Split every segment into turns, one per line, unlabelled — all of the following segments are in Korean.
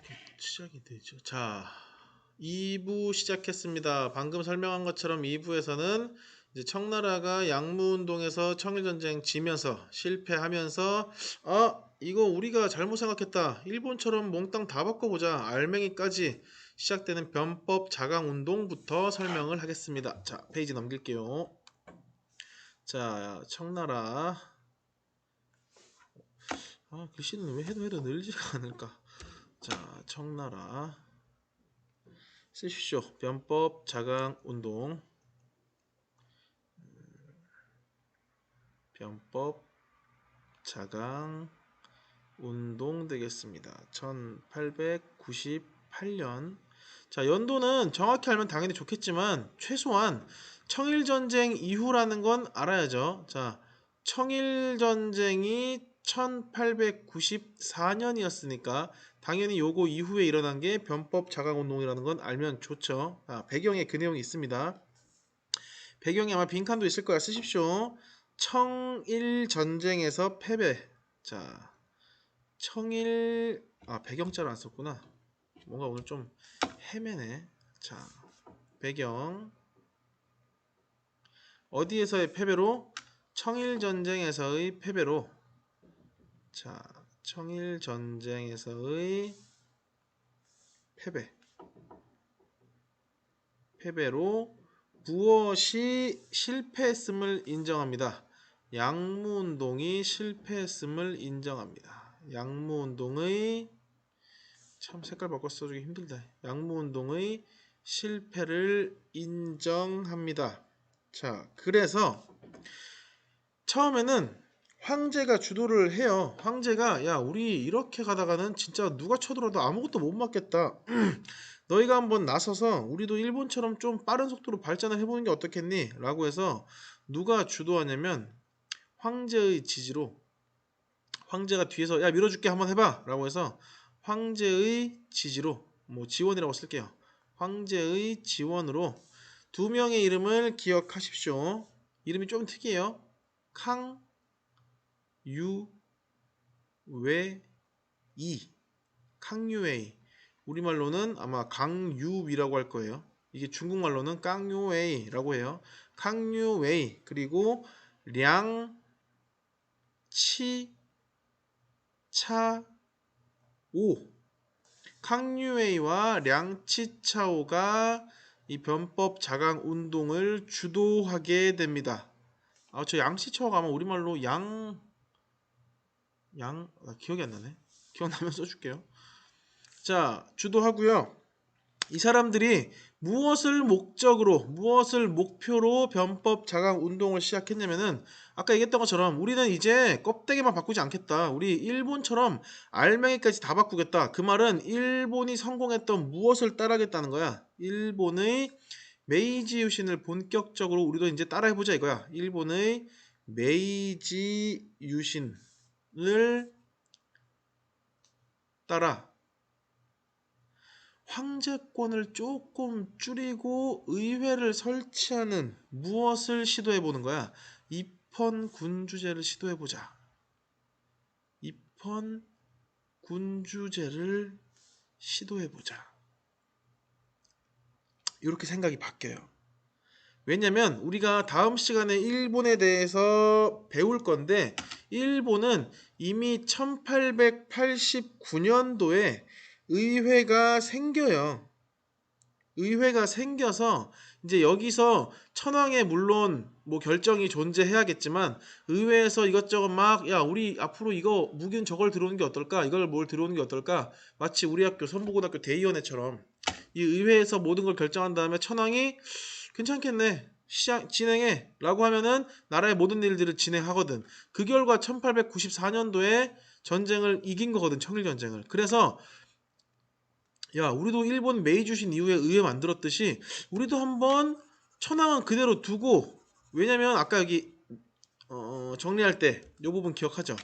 이렇게 시작이 되죠? 자, 2부 시작했습니다. 방금 설명한 것처럼 2부에서는 이제 청나라가 양무운동에서 청일전쟁 지면서 실패하면서 이거 우리가 잘못 생각했다. 일본처럼 몽땅 다 바꿔보자. 알맹이까지 시작되는 변법 자강운동부터 설명을 하겠습니다. 자, 페이지 넘길게요. 자, 청나라. 글씨는 왜 해도 늘지가 않을까? 자, 청나라. 쓰십시오. 변법 자강운동. 변법 자강운동 되겠습니다. 1898년. 자, 연도는 정확히 알면 당연히 좋겠지만 최소한 청일전쟁 이후라는 건 알아야죠. 자, 청일전쟁이 1894년이었으니까 당연히 요거 이후에 일어난 게 변법 자강운동이라는 건 알면 좋죠. 배경에 그 내용이 있습니다. 배경에 아마 빈칸도 있을 거야. 쓰십시오. 청일전쟁에서 패배. 자, 배경자를 안 썼구나. 뭔가 오늘 좀 헤매네. 자, 배경. 어디에서의 패배로? 청일전쟁에서의 패배로. 자, 청일전쟁에서의 패배로 무엇이 실패했음을 인정합니다. 양무운동이 실패했음을 인정합니다. 양무운동의 참 색깔 바꿔 써주기 힘들다. 양무운동의 실패를 인정합니다. 자, 그래서 처음에는 황제가 주도를 해요. 황제가 야, 우리 이렇게 가다가는 진짜 누가 쳐들어도 아무것도 못 맞겠다. 너희가 한번 나서서 우리도 일본처럼 좀 빠른 속도로 발전을 해보는 게 어떻겠니? 라고 해서 누가 주도하냐면 황제의 지지로, 황제가 뒤에서 야 밀어줄게 한번 해봐 라고 해서 황제의 지지로, 뭐 지원이라고 쓸게요. 황제의 지원으로 두 명의 이름을 기억하십시오. 이름이 좀 특이해요. 캉유웨이. 우리말로는 아마 강유위라고 할 거예요. 이게 중국말로는 깡유웨이라고 해요. 캉유웨이. 그리고 량치차오. 캉유웨이와 량치차오가 이 변법 자강 운동을 주도하게 됩니다. 저 양치차오가 아마 우리말로 기억이 안 나네. 기억나면 써줄게요. 자, 주도하고요. 이 사람들이 무엇을 목표로 변법 자강 운동을 시작했냐면은 아까 얘기했던 것처럼 우리는 이제 껍데기만 바꾸지 않겠다. 우리 일본처럼 알맹이까지 다 바꾸겠다. 그 말은 일본이 성공했던 무엇을 따라하겠다는 거야. 일본의 메이지 유신을 본격적으로 우리도 이제 따라해보자 이거야. 일본의 메이지 유신을 따라 황제권을 조금 줄이고 의회를 설치하는 무엇을 시도해보는 거야? 입헌군주제를 시도해보자. 입헌군주제를 시도해보자. 이렇게 생각이 바뀌어요. 왜냐면 우리가 다음 시간에 일본에 대해서 배울 건데 일본은 이미 1889년도에 의회가 생겨요. 의회가 생겨서 이제 여기서 천황의 물론 뭐 결정이 존재해야겠지만 의회에서 이것저것 막 야 우리 앞으로 이거 무기는 저걸 들어오는 게 어떨까? 이걸 뭘 들어오는 게 어떨까? 마치 우리 학교 선부고등학교 대의원회처럼 이 의회에서 모든 걸 결정한 다음에 천황이 괜찮겠네. 진행해 라고 하면은 나라의 모든 일들을 진행하거든. 그 결과 1894년도에 전쟁을 이긴 거거든. 청일전쟁을. 그래서 야 우리도 일본 메이지 유신 이후에 의회 만들었듯이 우리도 한번 천황은 그대로 두고, 왜냐면 아까 여기 정리할 때 이 부분 기억하죠.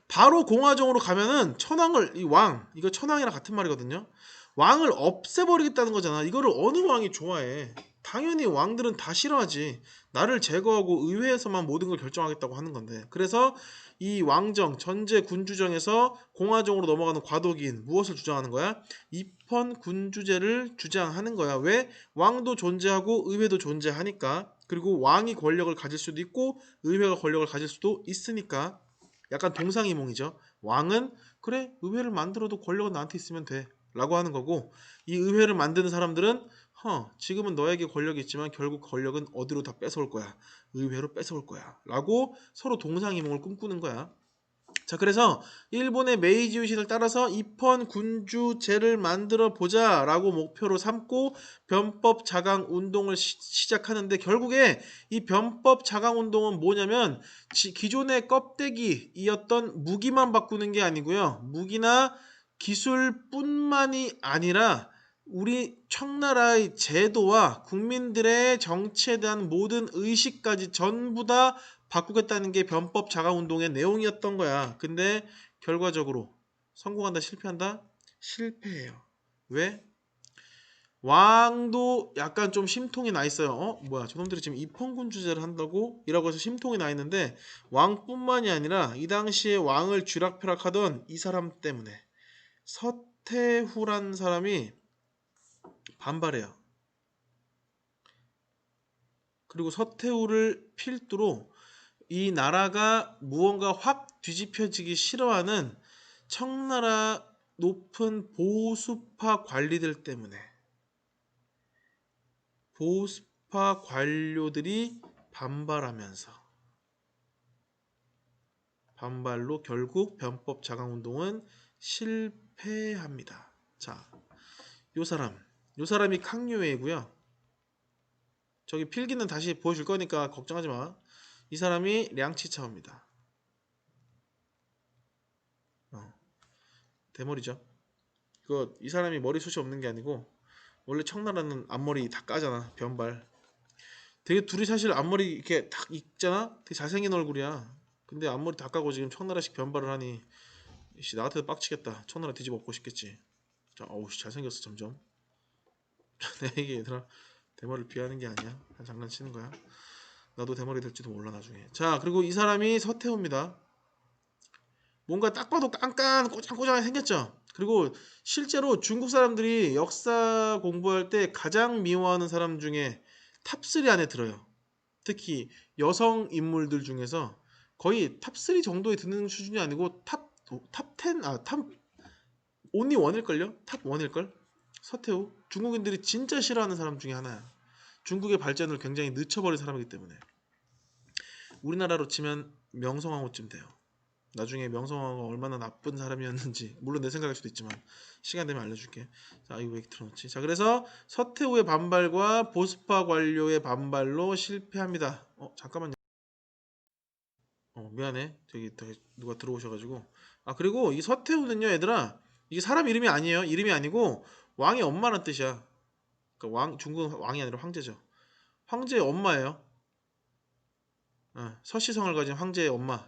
바로 공화정으로 가면은 천황을 이거 천황이랑 같은 말이거든요. 왕을 없애버리겠다는 거잖아. 이거를 어느 왕이 좋아해? 당연히 왕들은 다 싫어하지. 나를 제거하고 의회에서만 모든 걸 결정하겠다고 하는 건데. 그래서 이 왕정 전제 군주정에서 공화정으로 넘어가는 과도기인 무엇을 주장하는 거야? 입헌 군주제를 주장하는 거야. 왜? 왕도 존재하고 의회도 존재하니까. 그리고 왕이 권력을 가질 수도 있고 의회가 권력을 가질 수도 있으니까. 약간 동상이몽이죠. 왕은 그래 의회를 만들어도 권력은 나한테 있으면 돼 라고 하는 거고, 이 의회를 만드는 사람들은 지금은 너에게 권력이 있지만 결국 권력은 어디로 다 뺏어올 거야. 의회로 뺏어올 거야 라고 서로 동상이몽을 꿈꾸는 거야. 자, 그래서 일본의 메이지 유신을 따라서 입헌 군주제를 만들어 보자 라고 목표로 삼고 변법 자강 운동을 시작하는데, 결국에 이 변법 자강 운동은 뭐냐면 기존의 껍데기이었던 무기만 바꾸는 게 아니고요, 무기나 기술뿐만이 아니라 우리 청나라의 제도와 국민들의 정치에 대한 모든 의식까지 전부 다 바꾸겠다는 게 변법 자강 운동의 내용이었던 거야. 근데 결과적으로 성공한다, 실패한다? 실패해요. 왜? 왕도 약간 좀 심통이 나 있어요. 뭐야, 저놈들이 지금 입헌군주제를 한다고? 이라고 해서 심통이 나 있는데, 왕뿐만이 아니라 이 당시에 왕을 쥐락펴락하던 이 사람 때문에, 서태후란 사람이 반발해요. 그리고 서태후를 필두로 이 나라가 무언가 확 뒤집혀지기 싫어하는 청나라 높은 보수파 관리들 때문에, 보수파 관료들이 반발로 결국 변법 자강 운동은 실패합니다. 자, 요 사람이 캉유웨이고요. 저기 필기는 다시 보여줄 거니까 걱정하지 마. 이 사람이 량치차오입니다. 대머리죠. 이 사람이 머리숱이 없는 게 아니고, 원래 청나라는 앞머리 다 까잖아. 변발. 되게 둘이 사실 앞머리 이렇게 딱 있잖아. 되게 잘생긴 얼굴이야. 근데 앞머리 다 까고 지금 청나라식 변발을 하니, 나 같아도 빡치겠다. 청나라 뒤집어 엎고 싶겠지. 자, 어우 잘생겼어 점점. 이게 얘들아, 대머리를 비하는 게 아니야. 그냥 장난치는 거야. 나도 대머리 될지도 몰라 나중에. 자, 그리고 이 사람이 서태후입니다. 뭔가 딱 봐도 깐깐 꼬장꼬장하게 생겼죠. 그리고 실제로 중국 사람들이 역사 공부할 때 가장 미워하는 사람 중에 탑3 안에 들어요. 특히 여성 인물들 중에서 거의 탑3 정도에 드는 수준이 아니고 탑 온리 원일걸요? 탑 원일걸? 서태후. 중국인들이 진짜 싫어하는 사람 중에 하나야. 중국의 발전을 굉장히 늦춰버린 사람이기 때문에. 우리나라로 치면 명성황후쯤 돼요. 나중에 명성황후가 얼마나 나쁜 사람이었는지 물론 내 생각일 수도 있지만 시간 되면 알려줄게. 자, 이거 왜 이렇게 틀어놓지? 자, 그래서 서태후의 반발과 보수파 관료의 반발로 실패합니다. 잠깐만요. 미안해. 저기 누가 들어오셔가지고. 그리고 이 서태후는요 얘들아, 이게 사람 이름이 아니에요. 이름이 아니고 왕의 엄마란 뜻이야. 그러니까 중국 왕이 아니라 황제죠. 황제의 엄마예요. 서시성을 가진 황제의 엄마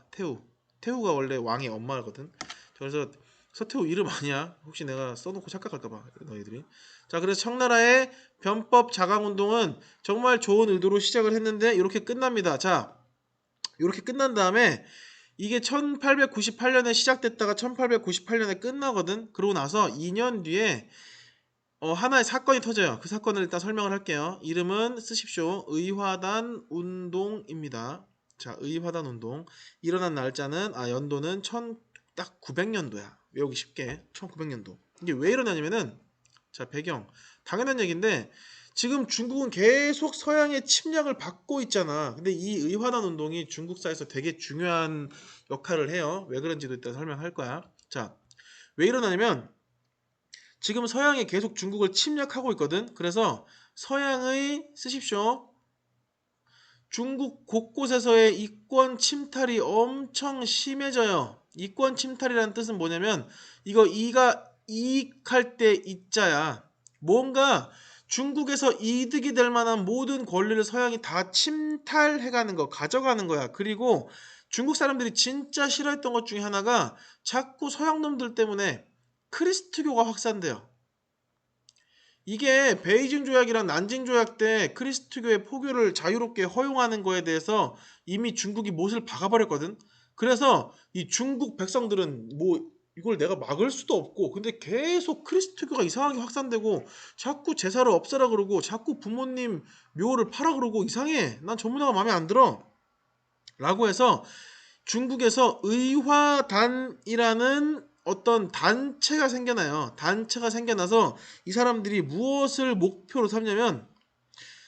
태후가 원래 왕의 엄마거든. 그래서 서태후 이름 아니야. 혹시 내가 써놓고 착각할까봐 너희들이. 자, 그래서 청나라의 변법 자강 운동은 정말 좋은 의도로 시작을 했는데 이렇게 끝납니다. 자, 이렇게 끝난 다음에 이게 1898년에 시작됐다가 1898년에 끝나거든. 그러고 나서 2년 뒤에 하나의 사건이 터져요. 그 사건을 일단 설명을 할게요. 이름은 쓰십시오. 의화단 운동입니다. 자, 의화단 운동. 일어난 날짜는 연도는 1900년도야. 외우기 쉽게 1900년도. 이게 왜 일어나냐면은, 자, 배경 당연한 얘기인데 지금 중국은 계속 서양의 침략을 받고 있잖아. 근데 이 의화단 운동이 중국사에서 되게 중요한 역할을 해요. 왜 그런지도 일단 설명할 거야. 자, 왜 일어나냐면 지금 서양이 계속 중국을 침략하고 있거든. 그래서 서양의 쓰십시오. 중국 곳곳에서의 이권 침탈이 엄청 심해져요. 이권 침탈이라는 뜻은 뭐냐면 이가 이익할 때 이자야. 뭔가 중국에서 이득이 될 만한 모든 권리를 서양이 다 침탈해가는 거, 가져가는 거야. 그리고 중국 사람들이 진짜 싫어했던 것 중에 하나가 자꾸 서양 놈들 때문에 크리스트교가 확산돼요. 이게 베이징 조약이랑 난징 조약 때 크리스트교의 포교를 자유롭게 허용하는 거에 대해서 이미 중국이 못을 박아버렸거든. 그래서 이 중국 백성들은 뭐 이걸 내가 막을 수도 없고 근데 계속 크리스트교가 이상하게 확산되고 자꾸 제사를 없애라 그러고 자꾸 부모님 묘를 파라 그러고 이상해. 난 전부 다가 마음에 안 들어. 라고 해서 중국에서 의화단이라는 어떤 단체가 생겨나요. 단체가 생겨나서 이 사람들이 무엇을 목표로 삼냐면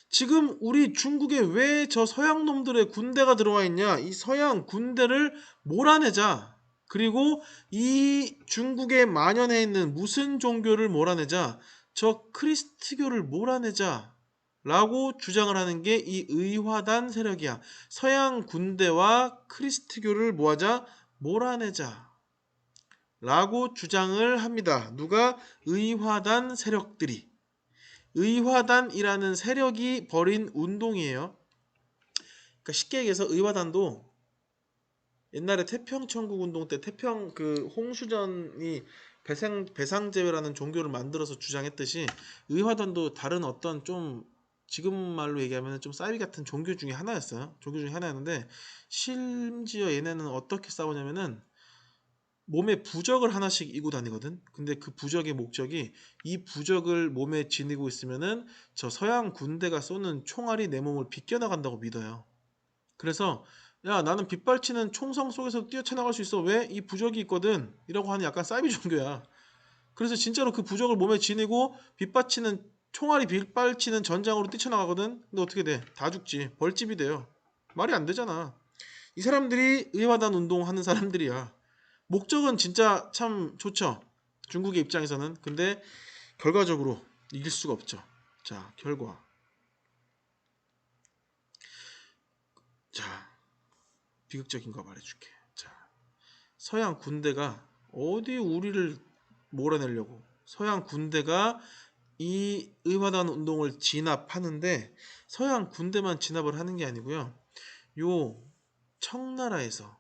지금 우리 중국에 왜 저 서양 놈들의 군대가 들어와 있냐? 이 서양 군대를 몰아내자. 그리고 이 중국에 만연해 있는 무슨 종교를 몰아내자? 저 크리스트교를 몰아내자. 라고 주장을 하는 게 이 의화단 세력이야. 서양 군대와 크리스트교를 뭐하자? 몰아내자. 라고 주장을 합니다. 누가? 의화단 세력들이. 의화단이라는 세력이 벌인 운동이에요. 그러니까 쉽게 얘기해서 의화단도 옛날에 태평천국 운동 때 태평 그 홍수전이 배상제회라는 종교를 만들어서 주장했듯이 의화단도 다른 어떤 좀 지금 말로 얘기하면 좀 사이비 같은 종교 중에 하나였어요. 종교 중에 하나였는데 심지어 얘네는 어떻게 싸우냐면은 몸에 부적을 하나씩 이고 다니거든. 근데 그 부적의 목적이 이 부적을 몸에 지니고 있으면은 저 서양 군대가 쏘는 총알이 내 몸을 비껴나간다고 믿어요. 그래서 야 나는 빗발치는 총성 속에서 뛰어쳐나갈 수 있어. 왜? 이 부적이 있거든. 이라고 하는 약간 사이비 종교야. 그래서 진짜로 그 부적을 몸에 지니고 빗발치는 총알이 빗발치는 전장으로 뛰쳐나가거든. 근데 어떻게 돼? 다 죽지. 벌집이 돼요. 말이 안 되잖아. 이 사람들이 의화단 운동하는 사람들이야. 목적은 진짜 참 좋죠. 중국의 입장에서는. 근데 결과적으로 이길 수가 없죠. 자, 결과. 자, 비극적인 거 말해줄게. 자, 서양 군대가 어디 우리를 몰아내려고 서양 군대가 이 의화단 운동을 진압하는데 서양 군대만 진압을 하는 게 아니고요. 요 청나라에서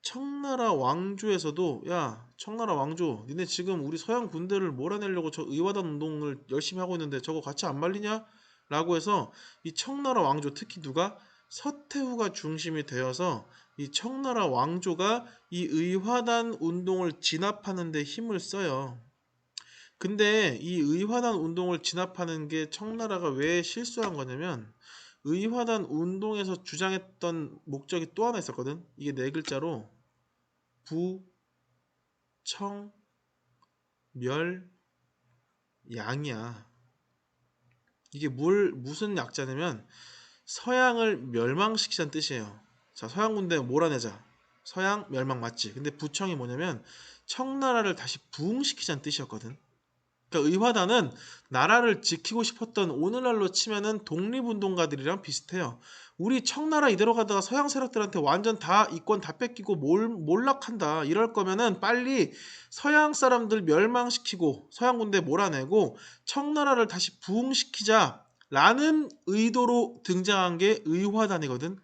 청나라 왕조에서도 야 청나라 왕조 니네 지금 우리 서양 군대를 몰아내려고 저 의화단 운동을 열심히 하고 있는데 저거 같이 안 말리냐? 라고 해서 이 청나라 왕조 특히 누가 서태후가 중심이 되어서 이 청나라 왕조가 이 의화단 운동을 진압하는 데 힘을 써요. 근데 이 의화단 운동을 진압하는 게 청나라가 왜 실수한 거냐면 의화단 운동에서 주장했던 목적이 또 하나 있었거든. 이게 네 글자로 부, 청, 멸, 양이야. 이게 무슨 약자냐면 서양을 멸망시키자는 뜻이에요. 자, 서양 군대 몰아내자. 서양 멸망 맞지? 근데 부청이 뭐냐면 청나라를 다시 부흥시키자는 뜻이었거든. 그러니까 의화단은 나라를 지키고 싶었던 오늘날로 치면은 독립운동가들이랑 비슷해요. 우리 청나라 이대로 가다가 서양 세력들한테 완전 다 이권 다 뺏기고 몰락한다. 이럴 거면은 빨리 서양 사람들 멸망시키고 서양 군대 몰아내고 청나라를 다시 부흥시키자. 라는 의도로 등장한 게 의화단이거든.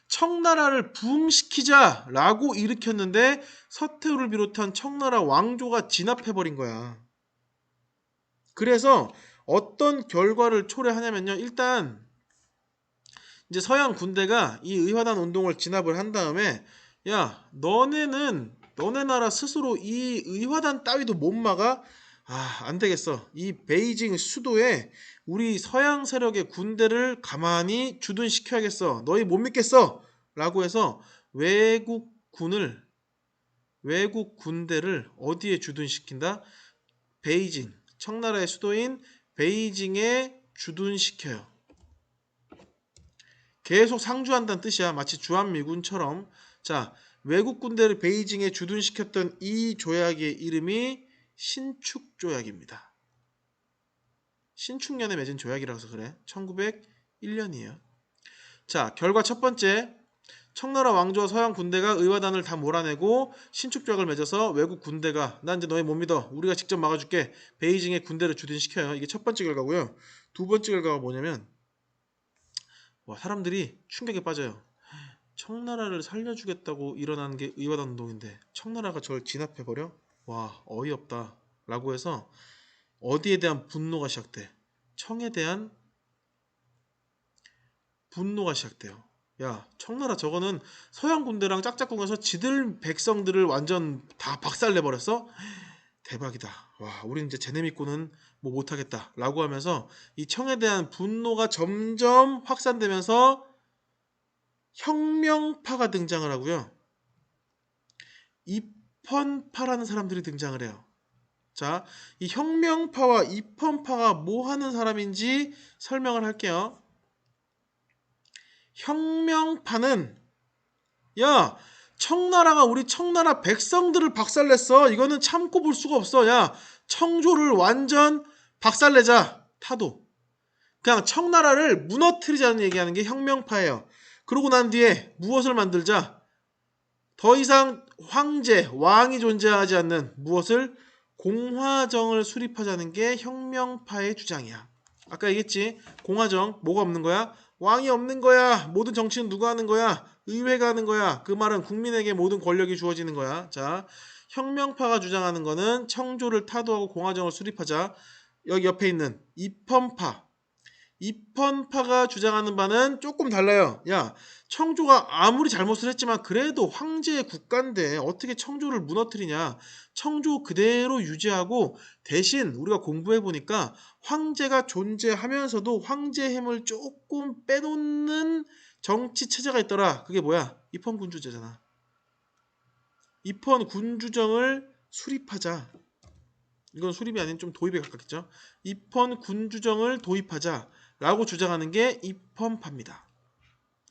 청나라를 부흥시키자 라고 일으켰는데 서태후를 비롯한 청나라 왕조가 진압해버린 거야. 그래서 어떤 결과를 초래하냐면요. 일단 이제 서양 군대가 이 의화단 운동을 진압을 한 다음에 야 너네 나라 스스로 이 의화단 따위도 못 막아? 아, 안 되겠어. 이 베이징 수도에 우리 서양 세력의 군대를 가만히 주둔시켜야겠어. 너희 못 믿겠어. 라고 해서 외국 군대를 어디에 주둔시킨다? 베이징, 청나라의 수도인 베이징에 주둔시켜요. 계속 상주한다는 뜻이야. 마치 주한미군처럼. 자, 외국 군대를 베이징에 주둔시켰던 이 조약의 이름이 신축조약입니다. 신축년에 맺은 조약이라서 그래. 1901년이에요. 자, 결과 첫 번째. 청나라 왕조와 서양 군대가 의화단을 다 몰아내고 신축조약을 맺어서 외국 군대가 난 이제 너희 못 믿어. 우리가 직접 막아줄게. 베이징에 군대를 주둔시켜요. 이게 첫 번째 결과고요. 두 번째 결과가 뭐냐면 와, 사람들이 충격에 빠져요. 청나라를 살려주겠다고 일어난 게 의화단 운동인데 청나라가 저를 진압해버려? 와, 어이없다. 라고 해서 어디에 대한 분노가 시작돼? 청에 대한 분노가 시작돼요. 야, 청나라 저거는 서양 군대랑 짝짝꿍해서 지들 백성들을 완전 다 박살내버렸어? 대박이다. 와, 우린 이제 쟤네 믿고는 뭐 못하겠다. 라고 하면서 이 청에 대한 분노가 점점 확산되면서 혁명파가 등장을 하고요. 입헌파라는 사람들이 등장을 해요. 자, 이 혁명파와 입헌파가 뭐 하는 사람인지 설명을 할게요. 혁명파는 야, 청나라가 우리 청나라 백성들을 박살냈어. 이거는 참고 볼 수가 없어. 야, 청조를 완전 박살내자. 타도. 그냥 청나라를 무너뜨리자는 얘기하는 게 혁명파예요. 그러고 난 뒤에 무엇을 만들자? 더 이상 황제, 왕이 존재하지 않는 무엇을? 공화정을 수립하자는 게 혁명파의 주장이야. 아까 얘기했지? 공화정, 뭐가 없는 거야? 왕이 없는 거야. 모든 정치는 누가 하는 거야? 의회가 하는 거야. 그 말은 국민에게 모든 권력이 주어지는 거야. 자, 혁명파가 주장하는 거는 청조를 타도하고 공화정을 수립하자. 여기 옆에 있는 입헌파. 입헌파가 주장하는 바는 조금 달라요. 야, 청조가 아무리 잘못을 했지만 그래도 황제의 국가인데 어떻게 청조를 무너뜨리냐. 청조 그대로 유지하고 대신 우리가 공부해보니까 황제가 존재하면서도 황제의 힘을 조금 빼놓는 정치 체제가 있더라. 그게 뭐야? 입헌군주제잖아. 입헌군주정을 수립하자. 이건 수립이 아닌 좀 도입에 가깝겠죠. 입헌군주정을 도입하자 라고 주장하는 게 입헌파입니다.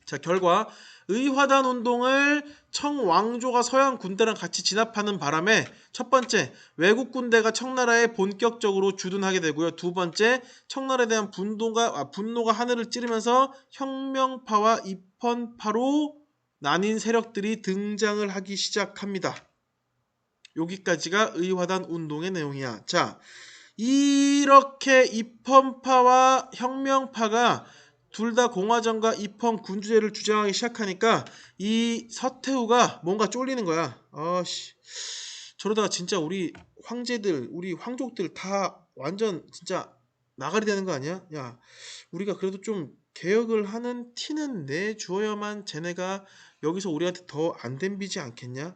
자, 결과 의화단 운동을 청왕조가 서양 군대랑 같이 진압하는 바람에 첫 번째, 외국 군대가 청나라에 본격적으로 주둔하게 되고요. 두 번째, 청나라에 대한 분노가 하늘을 찌르면서 혁명파와 입헌파로 나뉜 세력들이 등장을 하기 시작합니다. 여기까지가 의화단 운동의 내용이야. 자, 이렇게 입헌파와 혁명파가 둘 다 공화정과 입헌 군주제를 주장하기 시작하니까 이 서태후가 뭔가 쫄리는 거야. 아씨, 저러다가 진짜 우리 황제들, 우리 황족들 다 완전 진짜 나가리 되는 거 아니야? 야, 우리가 그래도 좀 개혁을 하는 티는 내주어야만 쟤네가 여기서 우리한테 더 안 덤비지 않겠냐?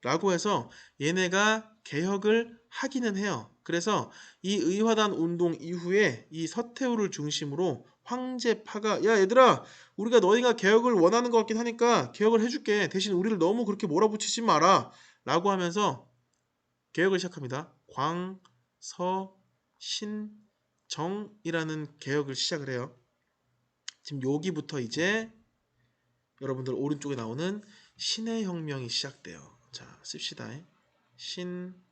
라고 해서 얘네가 개혁을 하기는 해요. 그래서 이 의화단 운동 이후에 이 서태후를 중심으로 황제파가 야 얘들아, 우리가 너희가 개혁을 원하는 것 같긴 하니까 개혁을 해줄게. 대신 우리를 너무 그렇게 몰아붙이지 마라 라고 하면서 개혁을 시작합니다. 광서신정이라는 개혁을 시작을 해요. 지금 여기부터 이제 여러분들 오른쪽에 나오는 신의 혁명이 시작돼요. 자, 씁시다. 신해혁명이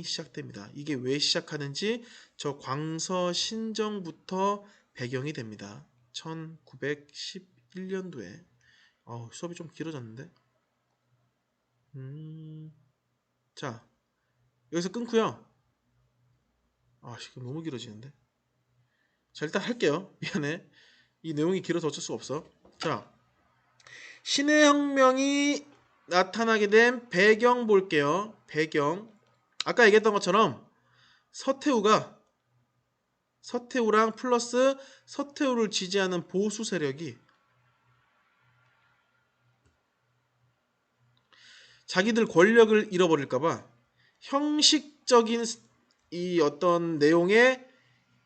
시작됩니다. 이게 왜 시작하는지 저 광서신정부터 배경이 됩니다. 1911년도에 수업이 좀 길어졌는데 자, 여기서 끊고요. 지금 너무 길어지는데. 자, 일단 할게요. 미안해. 이 내용이 길어서 어쩔 수가 없어. 자, 신의 혁명이 나타나게 된 배경 볼게요. 배경. 아까 얘기했던 것처럼 서태후랑 플러스 서태후를 지지하는 보수 세력이 자기들 권력을 잃어버릴까봐 형식적인 이 어떤 내용의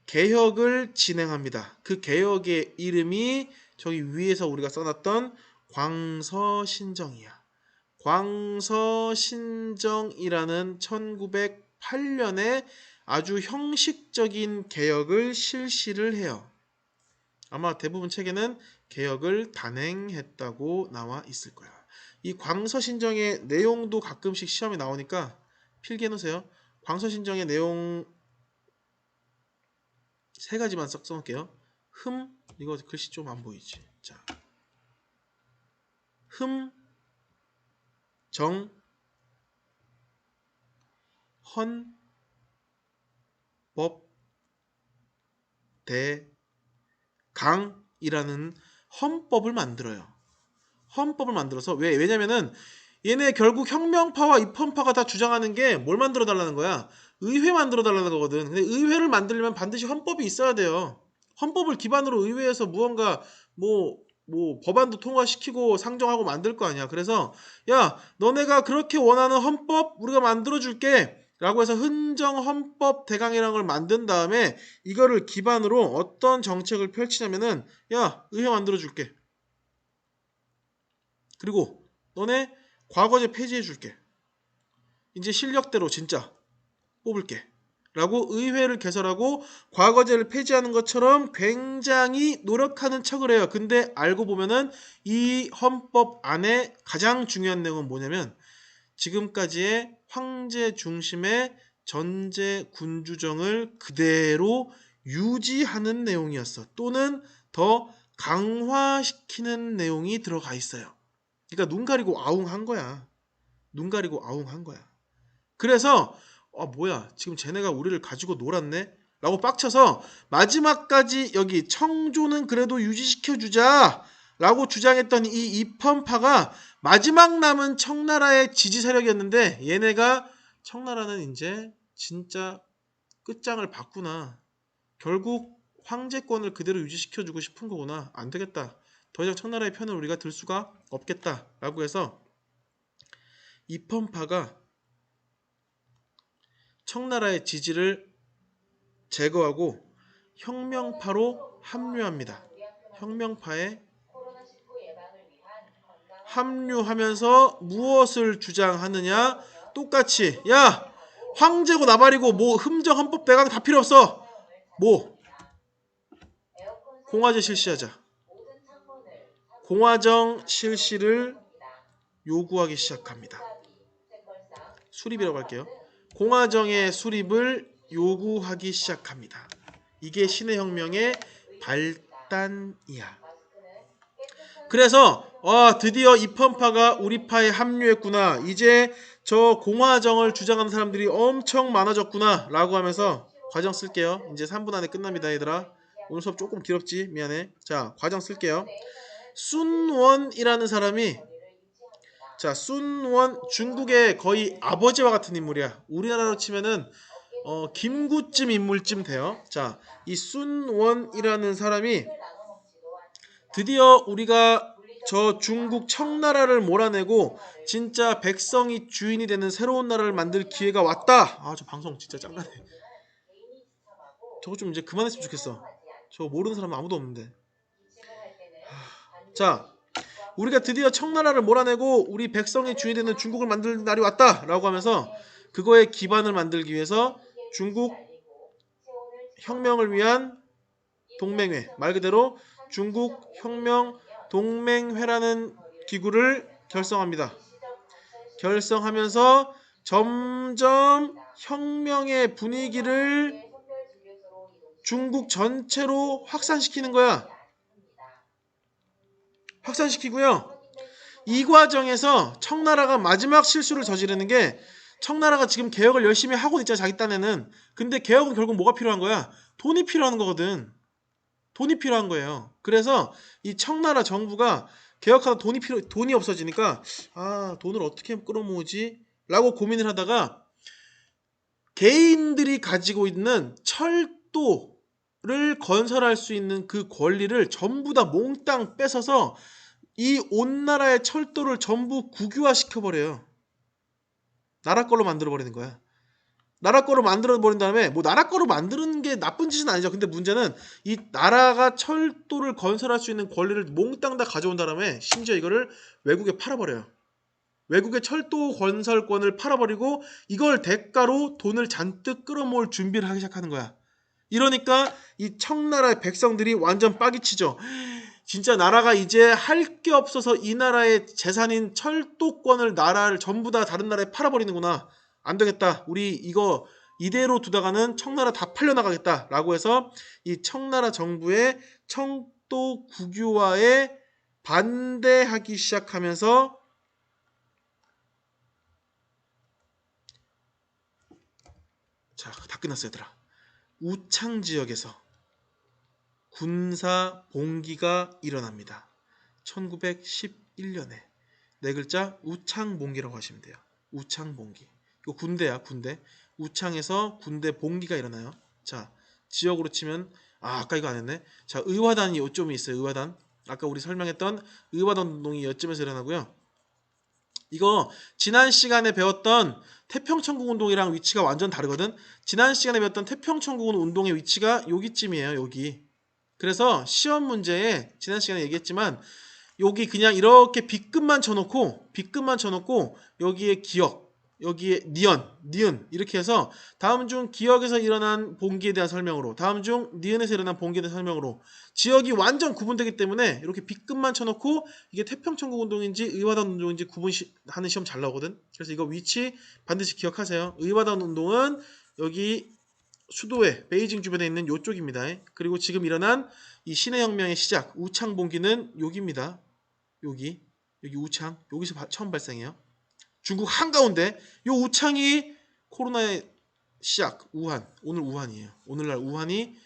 개혁을 진행합니다. 그 개혁의 이름이 저기 위에서 우리가 써놨던 광서신정이야. 광서신정이라는 1908년에 아주 형식적인 개혁을 실시를 해요. 아마 대부분 책에는 개혁을 단행했다고 나와 있을 거야. 이 광서신정의 내용도 가끔씩 시험에 나오니까 필기해 놓으세요. 광서신정의 내용 세 가지만 썩 써놓을게요. 이거 글씨 좀 안 보이지? 자, 정, 헌, 법, 대, 강이라는 헌법을 만들어요. 헌법을 만들어서 왜냐면은 얘네 결국 혁명파와 입헌파가 다 주장하는 게 뭘 만들어 달라는 거야? 의회 만들어 달라는 거거든. 근데 의회를 만들려면 반드시 헌법이 있어야 돼요. 헌법을 기반으로 의회에서 무언가 뭐 법안도 통과시키고 상정하고 만들 거 아니야. 그래서 야, 너네가 그렇게 원하는 헌법 우리가 만들어 줄게 라고 해서 흔정 헌법 대강이라는 걸 만든 다음에 이거를 기반으로 어떤 정책을 펼치냐면은 야, 의회 만들어 줄게. 그리고 너네 과거제 폐지해 줄게. 이제 실력대로 진짜 뽑을게. 라고 의회를 개설하고 과거제를 폐지하는 것처럼 굉장히 노력하는 척을 해요. 근데 알고 보면은 이 헌법 안에 가장 중요한 내용은 뭐냐면 지금까지의 황제 중심의 전제 군주정을 그대로 유지하는 내용이었어. 또는 더 강화시키는 내용이 들어가 있어요. 그러니까 눈 가리고 아웅한 거야. 눈 가리고 아웅한 거야. 그래서 뭐야 지금 쟤네가 우리를 가지고 놀았네 라고 빡쳐서 마지막까지 여기 청조는 그래도 유지시켜주자 라고 주장했던 이 입헌파가 마지막 남은 청나라의 지지 세력이었는데 얘네가 청나라는 이제 진짜 끝장을 봤구나. 결국 황제권을 그대로 유지시켜주고 싶은 거구나. 안 되겠다. 더 이상 청나라의 편을 우리가 들 수가 없겠다 라고 해서 입헌파가 청나라의 지지를 제거하고 혁명파로 합류합니다. 혁명파에 합류하면서 무엇을 주장하느냐? 똑같이 야 황제고 나발이고 뭐 흠정 헌법 대강 다 필요 없어. 뭐 공화제 실시하자. 공화정 실시를 요구하기 시작합니다. 수립이라고 할게요. 공화정의 수립을 요구하기 시작합니다. 이게 신의 혁명의 발단이야. 그래서 드디어 입헌파가 우리 파에 합류했구나. 이제 저 공화정을 주장하는 사람들이 엄청 많아졌구나 라고 하면서 과정 쓸게요. 이제 3분 안에 끝납니다 얘들아. 오늘 수업 조금 길었지? 미안해. 자, 과정 쓸게요. 순원이라는 사람이 순원 중국의 거의 아버지와 같은 인물이야. 우리나라로 치면은 김구쯤 인물쯤 돼요. 자, 이 순원이라는 사람이 드디어 우리가 저 중국 청나라를 몰아내고 진짜 백성이 주인이 되는 새로운 나라를 만들 기회가 왔다. 저 방송 진짜 짱나네. 저거 좀 이제 그만했으면 좋겠어. 저거 모르는 사람 아무도 없는데. 자, 우리가 드디어 청나라를 몰아내고 우리 백성의 주인이 되는 중국을 만들 날이 왔다 라고 하면서 그거에 기반을 만들기 위해서 중국 혁명을 위한 동맹회, 말 그대로 중국 혁명 동맹회라는 기구를 결성합니다. 결성하면서 점점 혁명의 분위기를 중국 전체로 확산시키는 거야. 확산시키고요. 이 과정에서 청나라가 마지막 실수를 저지르는 게 청나라가 지금 개혁을 열심히 하고 있잖아 자기 딴에는. 근데 개혁은 결국 뭐가 필요한 거야? 돈이 필요한 거거든. 돈이 필요한 거예요. 그래서 이 청나라 정부가 개혁하다 돈이 없어지니까 돈을 어떻게 끌어모으지? 라고 고민을 하다가 개인들이 가지고 있는 철도를 건설할 수 있는 그 권리를 전부 다 몽땅 뺏어서 이 온 나라의 철도를 전부 국유화 시켜버려요. 나라 걸로 만들어버리는 거야. 나라 거로 만들어버린 다음에 뭐 나라 거로 만드는 게 나쁜 짓은 아니죠. 근데 문제는 이 나라가 철도를 건설할 수 있는 권리를 몽땅 다 가져온 다음에 심지어 이거를 외국에 팔아버려요. 외국의 철도 건설권을 팔아버리고 이걸 대가로 돈을 잔뜩 끌어모을 준비를 하기 시작하는 거야. 이러니까 이 청나라의 백성들이 완전 빠기치죠. 진짜 나라가 이제 할 게 없어서 이 나라의 재산인 철도권을 나라를 전부 다 다른 나라에 팔아버리는구나. 안 되겠다. 우리 이거 이대로 두다가는 청나라 다 팔려나가겠다. 라고 해서 이 청나라 정부의 청도 국유화에 반대하기 시작하면서 자, 다 끝났어요 얘들아. 우창 지역에서 군사 봉기가 일어납니다. 1911년에 네 글자 우창봉기라고 하시면 돼요. 우창봉기. 이거 군대야 군대. 우창에서 군대 봉기가 일어나요. 자, 지역으로 치면 아까 이거 안 했네. 자, 의화단이 요점이 있어요. 의화단. 아까 우리 설명했던 의화단 운동이 이쯤에서 일어나고요. 이거 지난 시간에 배웠던 태평천국 운동이랑 위치가 완전 다르거든. 지난 시간에 배웠던 태평천국 운동의 위치가 여기쯤이에요. 여기. 그래서 시험 문제에 지난 시간에 얘기했지만 여기 그냥 이렇게 B급만 쳐놓고 여기에 기억, 여기에 니은 이렇게 해서 다음 중 기억에서 일어난 봉기에 대한 설명으로, 다음 중 니은에서 일어난 봉기에 대한 설명으로 지역이 완전 구분되기 때문에 이렇게 B급만 쳐놓고 이게 태평천국 운동인지 의화단 운동인지 구분하는 시험 잘 나오거든. 그래서 이거 위치 반드시 기억하세요. 의화단 운동은 여기 수도에 베이징 주변에 있는 요쪽입니다. 그리고 지금 일어난 이 신해혁명의 시작 우창봉기는 여기입니다. 여기 우창 여기서 처음 발생해요. 중국 한가운데 요 우창이 코로나의 시작 우한 오늘 우한이에요. 오늘날 우한이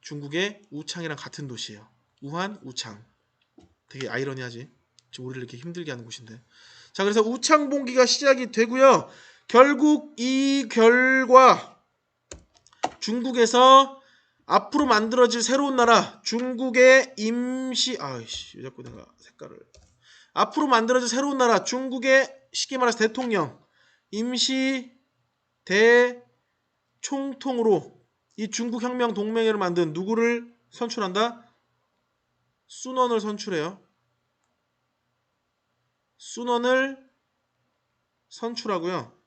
중국의 우창이랑 같은 도시예요. 우한 우창 되게 아이러니하지. 지금 우리를 이렇게 힘들게 하는 곳인데. 자 그래서 우창봉기가 시작이 되고요. 결국 이 결과 중국에서 앞으로 만들어질 새로운 나라 중국의 임시 아이씨 왜 자꾸 내가 색깔을 앞으로 만들어질 새로운 나라 중국의 쉽게 말해서 대통령 임시 대총통으로 이 중국 혁명 동맹회를 만든 누구를 선출한다? 순원을 선출해요. 순원을 선출하고요.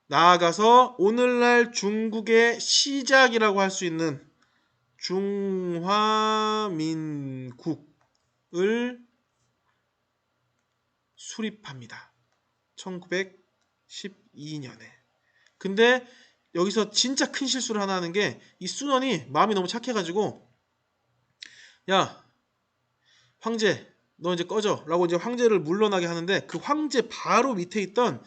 나아가서 오늘날 중국의 시작이라고 할 수 있는 중화민국을 수립합니다. 1912년에. 근데 여기서 진짜 큰 실수를 하나 하는 게 이 순원이 마음이 너무 착해가지고 야 황제 너 이제 꺼져 라고 이제 황제를 물러나게 하는데 그 황제 바로 밑에 있던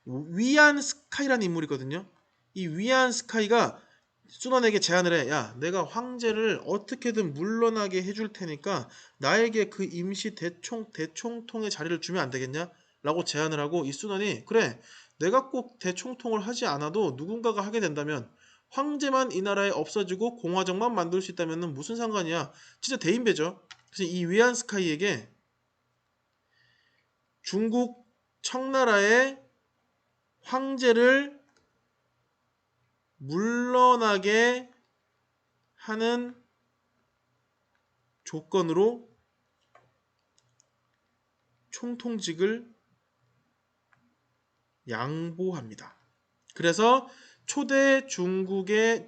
위안 스카이라는 인물이거든요. 이 위안 스카이가 순원에게 제안을 해. 야, 내가 황제를 어떻게든 물러나게 해줄 테니까 나에게 그 임시 대총통의 자리를 주면 안 되겠냐? 라고 제안을 하고 이 순원이 그래, 내가 꼭 대총통을 하지 않아도 누군가가 하게 된다면 황제만 이 나라에 없어지고 공화정만 만들 수 있다면 무슨 상관이야? 진짜 대인배죠. 그래서 이 위안 스카이에게 중국 청나라의 황제를 물러나게 하는 조건으로 총통직을 양보합니다. 그래서 초대 중화민국의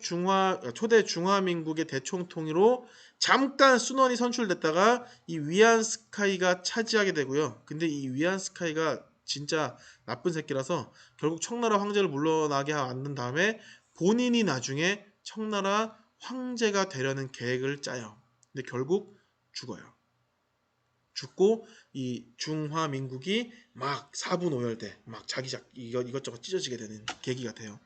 대총통으로 잠깐 순원이 선출됐다가 이 위안 스카이가 차지하게 되고요. 근데 이 위안 스카이가 진짜 나쁜 새끼라서 결국 청나라 황제를 물러나게 만든 다음에 본인이 나중에 청나라 황제가 되려는 계획을 짜요. 근데 결국 죽어요. 죽고 이 중화민국이 막 사분오열돼 막 자기작 이것저것 찢어지게 되는 계기가 돼요.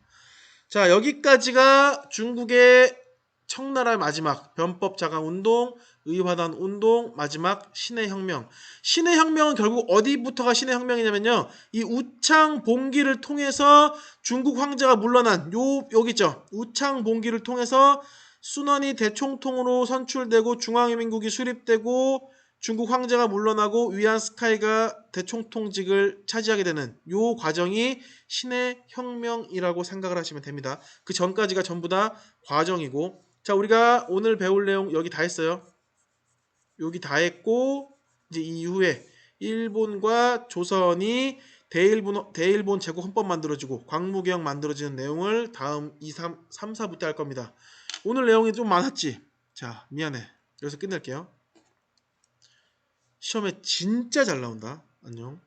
자 여기까지가 중국의 청나라의 마지막 변법자강운동, 의화단 운동, 마지막 신해혁명. 신해혁명은 결국 어디부터가 신해혁명이냐면요. 이 우창봉기를 통해서 중국 황제가 물러난 여기 있죠. 우창봉기를 통해서 순원이 대총통으로 선출되고 중화민국이 수립되고 중국 황제가 물러나고 위안 스카이가 대총통직을 차지하게 되는 요 과정이 신의 혁명이라고 생각을 하시면 됩니다. 그 전까지가 전부 다 과정이고 자 우리가 오늘 배울 내용 여기 다 했어요. 여기 다 했고 이제 이후에 일본과 조선이 대일본 제국 헌법 만들어지고 광무개혁 만들어지는 내용을 다음 2, 3, 4부 때 할 겁니다. 오늘 내용이 좀 많았지? 자 미안해. 여기서 끝낼게요. 시험에 진짜 잘 나온다. 안녕.